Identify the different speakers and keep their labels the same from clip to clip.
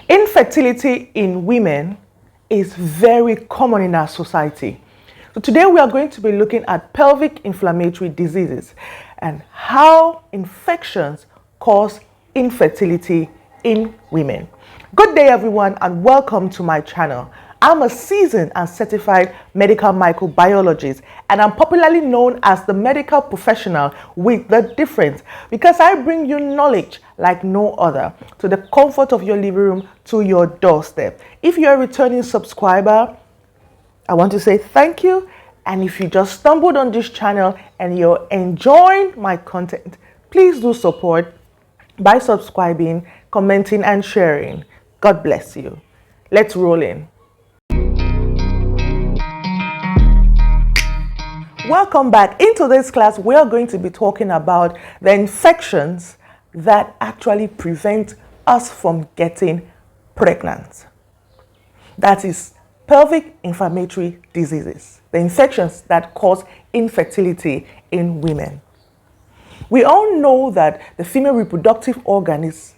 Speaker 1: Infertility in women is very common in our society. So today we are going to be looking at pelvic inflammatory diseases and how infections cause infertility in women. Good day everyone and welcome to my channel. I'm a seasoned and certified medical microbiologist and I'm popularly known as the medical professional with the difference because I bring you knowledge like no other to the comfort of your living room to your doorstep. If you're a returning subscriber, I want to say thank you. And if you just stumbled on this channel and you're enjoying my content, please do support by subscribing, commenting and sharing. God bless you. Let's roll in. Welcome back. In today's class, we are going to be talking about the infections that actually prevent us from getting pregnant. That is pelvic inflammatory diseases, the infections that cause infertility in women. We all know that the female reproductive organ is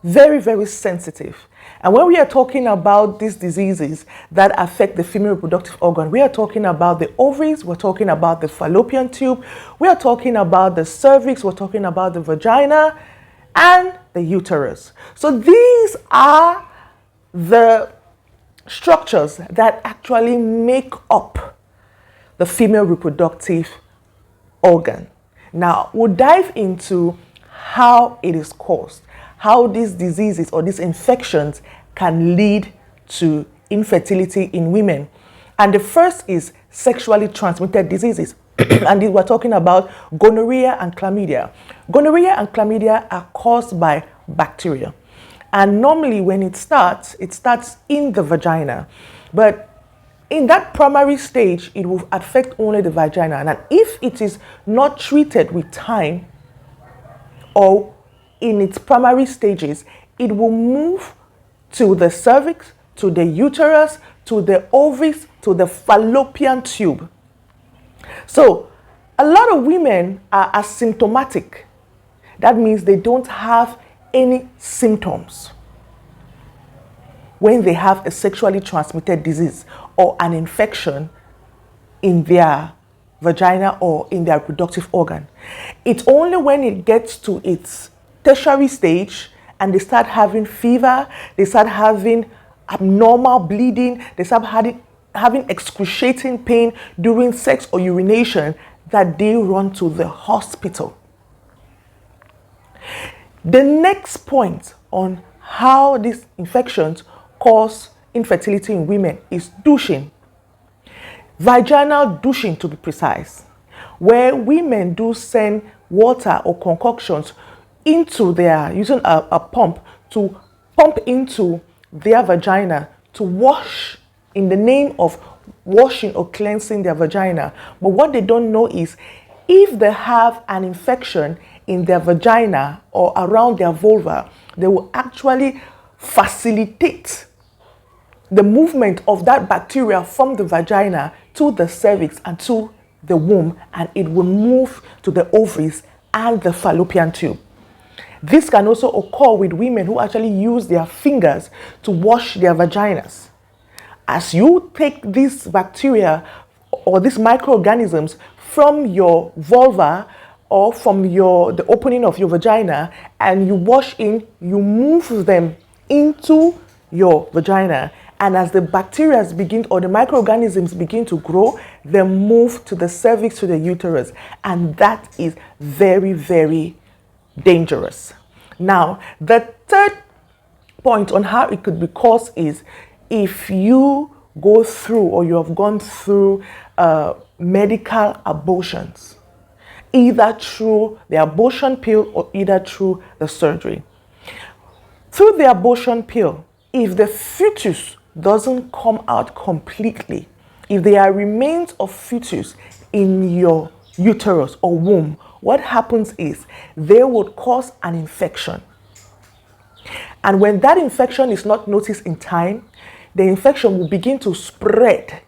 Speaker 1: very, very sensitive. And when we are talking about these diseases that affect the female reproductive organ, we are talking about the ovaries, we're talking about the fallopian tube, we are talking about the cervix, we're talking about the vagina and the uterus. So these are the structures that actually make up the female reproductive organ. Now, we'll dive into how it is caused, how these diseases or these infections can lead to infertility in women. And the first is sexually transmitted diseases. And we're talking about gonorrhea and chlamydia. Gonorrhea and chlamydia are caused by bacteria. And normally when it starts in the vagina. But in that primary stage, it will affect only the vagina. And if it is not treated with time or in its primary stages, it will move to the cervix, to the uterus, to the ovaries, to the fallopian tube. So a lot of women are asymptomatic. That means they don't have any symptoms when they have a sexually transmitted disease or an infection in their vagina or in their reproductive organ. It's only when it gets to its tertiary stage and they start having fever, they start having abnormal bleeding, they start having excruciating pain during sex or urination that they run to the hospital. The next point on how these infections cause infertility in women is douching. Vaginal douching, to be precise, where women do send water or concoctions into using a pump to pump into their vagina to wash in the name of washing or cleansing their vagina. But what they don't know is if they have an infection in their vagina or around their vulva, they will actually facilitate the movement of that bacteria from the vagina to the cervix and to the womb, and it will move to the ovaries and the fallopian tube. This can also occur with women who actually use their fingers to wash their vaginas. As you take these bacteria or these microorganisms from your vulva or from the opening of your vagina and you wash in, you move them into your vagina. And as the bacteria begin or the microorganisms begin to grow, they move to the cervix, to the uterus. And that is very, very dangerous. Now, the third point on how it could be caused is if you go through or you have gone through medical abortions, either through the abortion pill or either through the surgery. Through the abortion pill, if the fetus doesn't come out completely, if there are remains of fetus in your uterus or womb, what happens is they would cause an infection. And when that infection is not noticed in time, the infection will begin to spread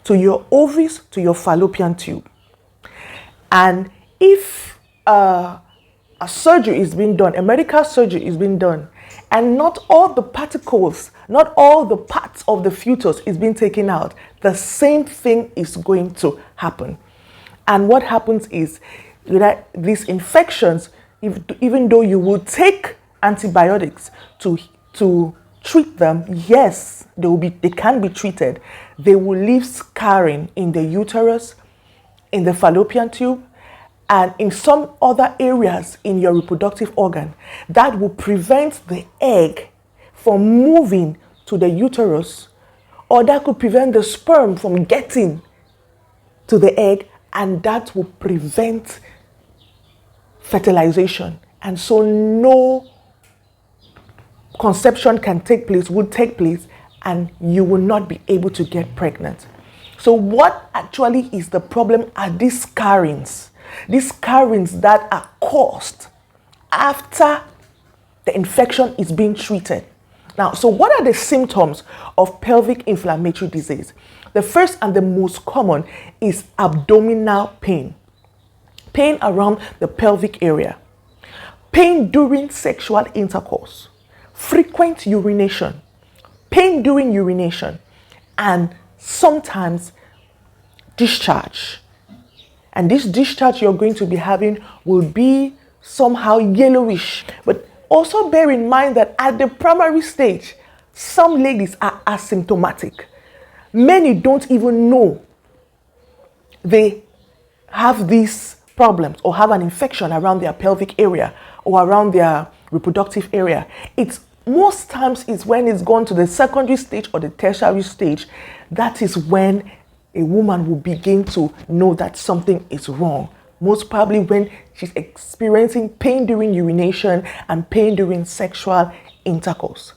Speaker 1: to your ovaries, to your fallopian tube. And if a surgery is being done, a medical surgery is being done, And not all the particles, not all the parts of the fetus is being taken out. The same thing is going to happen. And what happens is that these infections, even though you will take antibiotics to treat them, yes, they can be treated. They will leave scarring in the uterus, in the fallopian tube, and in some other areas in your reproductive organ that will prevent the egg from moving to the uterus, or that could prevent the sperm from getting to the egg, and that will prevent fertilization. And so no conception would take place, and you will not be able to get pregnant. So what actually is the problem are these scarrings that are caused after the infection is being treated. Now, so what are the symptoms of pelvic inflammatory disease? The first and the most common is abdominal pain. Pain around the pelvic area. Pain during sexual intercourse. Frequent urination. Pain during urination. And sometimes discharge. And this discharge you're going to be having will be somehow yellowish. But also bear in mind that at the primary stage, some ladies are asymptomatic. Many don't even know they have these problems or have an infection around their pelvic area or around their reproductive area. It's most times it's when it's gone to the secondary stage or the tertiary stage, that is when a woman will begin to know that something is wrong. Most probably when she's experiencing pain during urination and pain during sexual intercourse.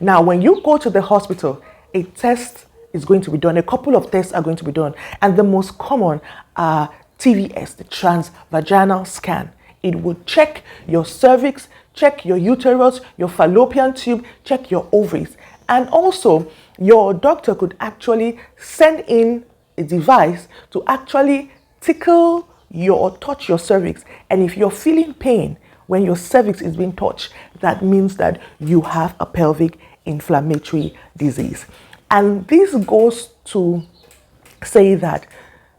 Speaker 1: Now, when you go to the hospital, a test is going to be done. A couple of tests are going to be done. And the most common are TVS, the transvaginal scan. It will check your cervix, check your uterus, your fallopian tube, check your ovaries. And also, your doctor could actually send in a device to actually tickle or touch your cervix. And if you're feeling pain when your cervix is being touched, that means that you have a pelvic inflammatory disease. And this goes to say that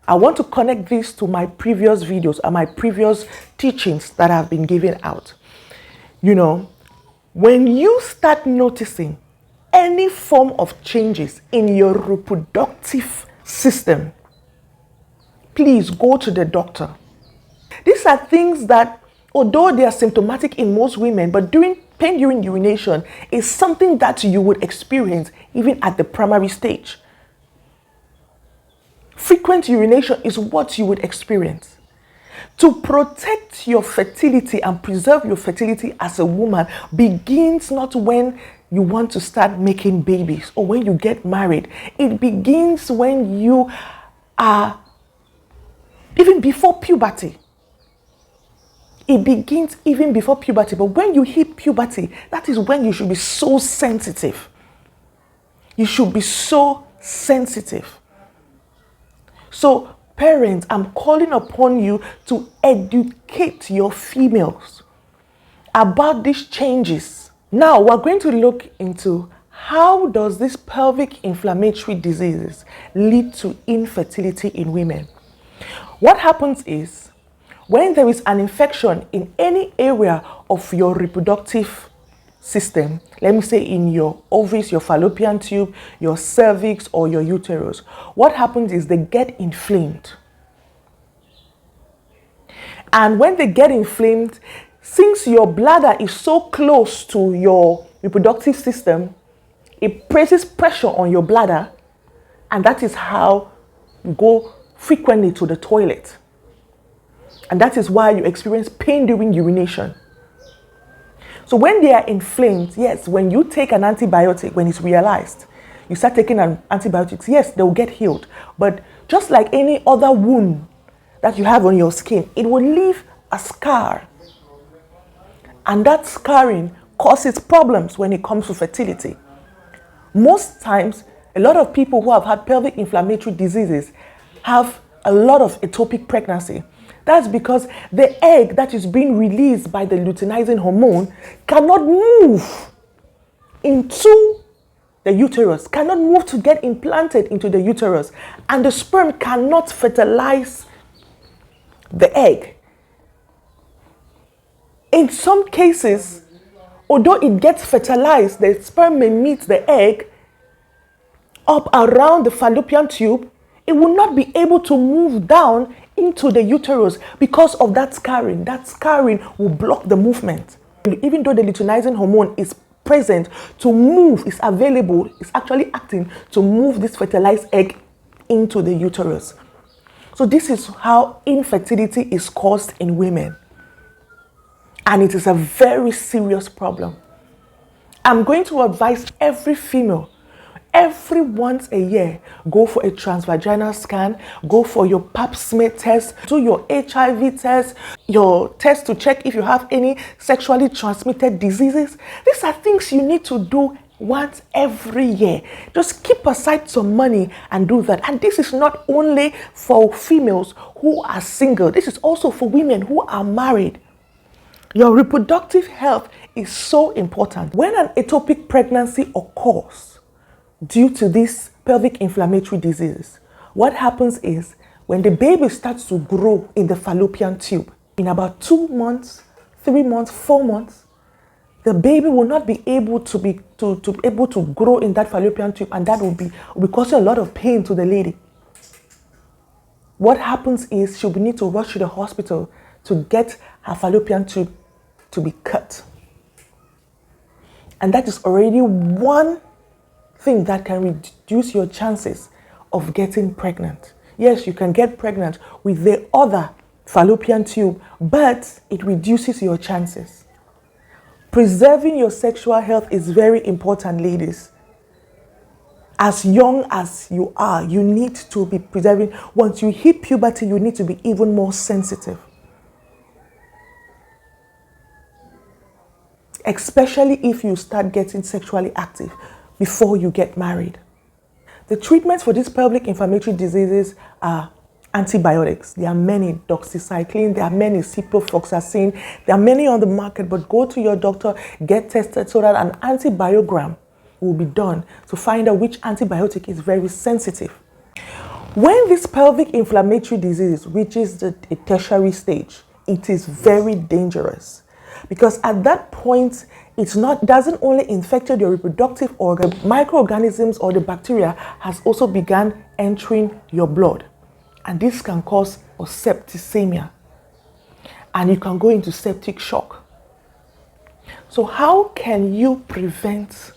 Speaker 1: I want to connect this to my previous videos and my previous teachings that have been given out. You know, when you start noticing any form of changes in your reproductive system, please go to the doctor. These are things that, although they are symptomatic in most women, but pain during urination is something that you would experience even at the primary stage. Frequent urination is what you would experience. To protect your fertility and preserve your fertility as a woman begins not when you want to start making babies or when you get married. It begins when you are even before puberty. It begins even before puberty. But when you hit puberty, that is when you should be so sensitive. You should be so sensitive. So, parents, I'm calling upon you to educate your females about these changes. Now, we're going to look into how does this pelvic inflammatory diseases lead to infertility in women. What happens is, when there is an infection in any area of your reproductive system, let me say in your ovaries, your fallopian tube, your cervix, or your uterus, what happens is they get inflamed. And when they get inflamed, since your bladder is so close to your reproductive system, it places pressure on your bladder, and that is how you go frequently to the toilet. And that is why you experience pain during urination. So when they are inflamed, yes, when you take an antibiotic, when it's realized, you start taking antibiotics, yes, they'll get healed. But just like any other wound that you have on your skin, it will leave a scar. And that scarring causes problems when it comes to fertility. Most times, a lot of people who have had pelvic inflammatory diseases have a lot of ectopic pregnancy. That's because the egg that is being released by the luteinizing hormone cannot move into the uterus, cannot move to get implanted into the uterus, and the sperm cannot fertilize the egg. In some cases, although it gets fertilized, the sperm may meet the egg up around the fallopian tube. It will not be able to move down into the uterus because of that scarring. That scarring will block the movement. Even though the luteinizing hormone is present to move, is available, is actually acting to move this fertilized egg into the uterus. So this is how infertility is caused in women. And it is a very serious problem. I'm going to advise every female, every once a year, go for a transvaginal scan, go for your pap smear test, do your HIV test, your test to check if you have any sexually transmitted diseases. These are things you need to do once every year. Just keep aside some money and do that. And this is not only for females who are single. This is also for women who are married. Your reproductive health is so important. When an ectopic pregnancy occurs due to these pelvic inflammatory diseases, what happens is when the baby starts to grow in the fallopian tube, in about 2 months, 3 months, 4 months, the baby will not be able to grow in that fallopian tube, and that will be causing a lot of pain to the lady. What happens is she'll need to rush to the hospital to get her fallopian tube to be cut. And that is already one thing that can reduce your chances of getting pregnant. Yes, you can get pregnant with the other fallopian tube, but it reduces your chances. Preserving your sexual health is very important, ladies. As young as you are, you need to be preserving. Once you hit puberty, you need to be even more sensitive. Especially if you start getting sexually active before you get married. The treatments for these pelvic inflammatory diseases are antibiotics. There are many, doxycycline, there are many, ciprofloxacin, there are many on the market, but go to your doctor, get tested so that an antibiogram will be done to find out which antibiotic is very sensitive. When this pelvic inflammatory disease reaches the tertiary stage, it is very dangerous. Because at that point, doesn't only infect your reproductive organ, microorganisms or the bacteria has also begun entering your blood. And this can cause septicemia. And you can go into septic shock. So how can you prevent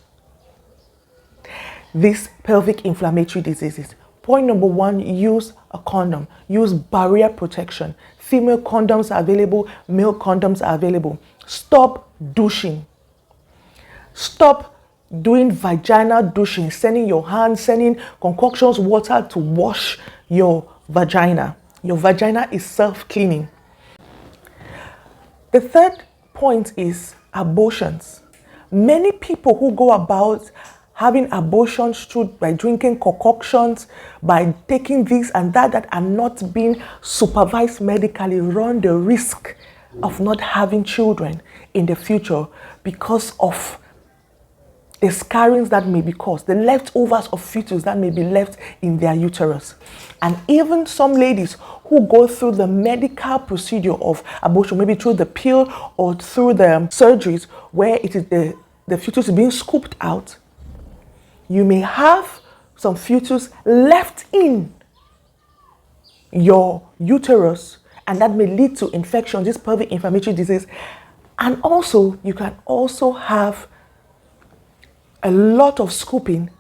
Speaker 1: these pelvic inflammatory diseases? Point number 1, use a condom. Use barrier protection. Female condoms are available, male condoms are available. Stop douching. Stop doing vaginal douching, sending your hands, sending concoctions water to wash your vagina. Your vagina is self-cleaning. The third point is abortions. Many people who go about having abortions by drinking concoctions, by taking this and that are not being supervised medically, run the risk of not having children in the future because of the scarrings that may be caused, the leftovers of fetus that may be left in their uterus. And even some ladies who go through the medical procedure of abortion, maybe through the pill or through the surgeries where it is the fetus is being scooped out, you may have some fetus left in your uterus, and that may lead to infection, this pelvic inflammatory disease. And also, you can also have a lot of scooping,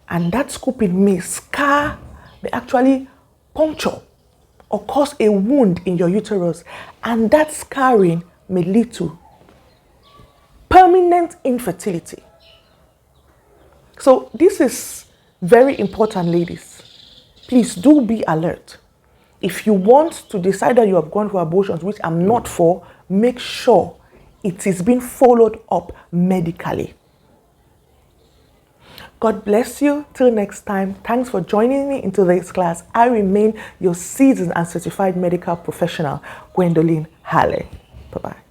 Speaker 1: and that scooping may scar, may actually puncture or cause a wound in your uterus, and that scarring may lead to permanent infertility. So this is very important, ladies. Please do be alert. If you want to decide that you have gone for abortions, which I'm not for, make sure it is being followed up medically. God bless you. Till next time, thanks for joining me into this class. I remain your seasoned and certified medical professional, Gwendolyn Halley. Bye-bye.